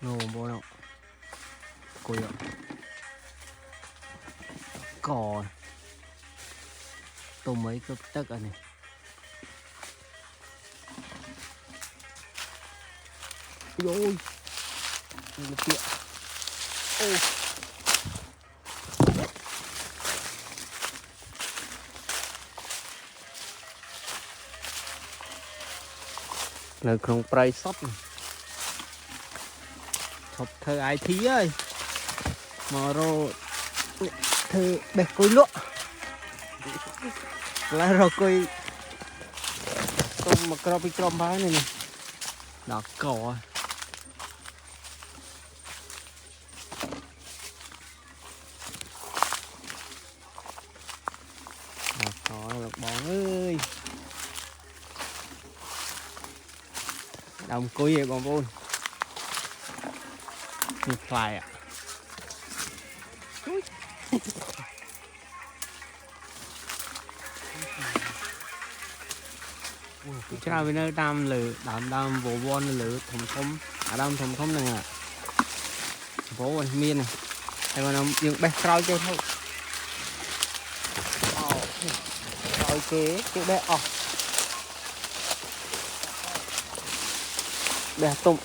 nô bố đâu cùi ạ cò tôm mấy cái tất ở này ôi đây là tiện ô là không pray shop shop thơ ai thí ơi mà rồi thơ bè cối lụa là rồi cối tôm mà cọp cọp bá này nè đó cỏ đó cỏ là bón ơi đồng cối vậy bón vốn như phải ạ chào bên nơi đam lử đam vô von lử thùng đam thùng này à phố anh miên này hay mà nó những bé rau chơi thôi rau kế chữ bé bé tôm